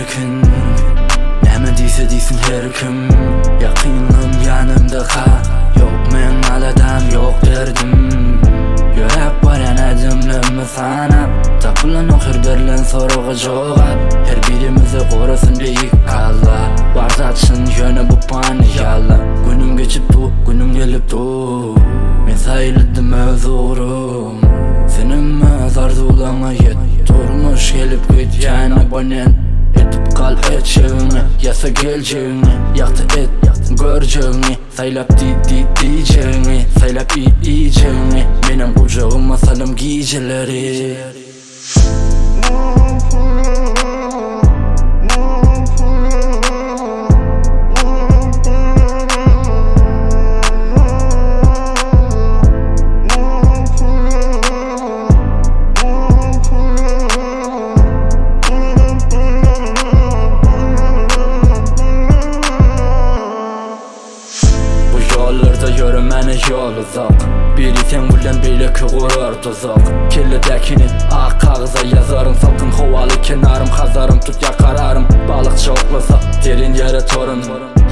erkin. Näme diýse diýsin her kim, ýakynym ýanymda ha. Yok men aladam, yok derdim. Yörep baran adımlarımı sanap, tapılan o her berilen soruğa cevap. Her birimizi korasın beyik kalla. Barzaçın yöne bu pani yalla. Günüm geçip du, günüm gelip du. Men sayılıdım öz uğrum. Senin öz arzulana yet. Durmuş gelip git yani abonen. Etip kal etçeğini, yasa geleceğini. Yaktı et, göreceğini. Saylap diyeceğini, saylap iyeceğini. Benim kucağıma salım giyeceleri. Yollarda yürümeni yol uzak. Biri sen bilen beyleki kurar tuzak. Kirlidekini ak kağıza yazarım. Salkın hovalı kenarım kazarım. Tut yakararım balıkçı oklasa derin yere torun.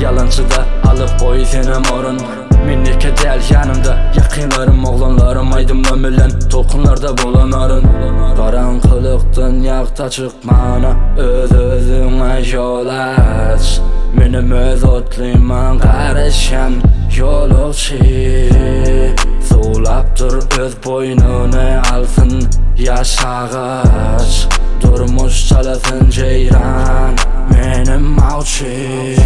Yalancıda alıp koy seni morun. Minneke del yanımda yakınlarım oğlanlarım. Aydımla mülen tokunlarda bulanarın. Karanqılıqdan yakta çıkmana öz-özüne yol aç. Benim öz otliman karışan yolukçu. Sulaptır öz boynunu alsın yaşağaç. Durmuş çalasın ceyran benim mavçi.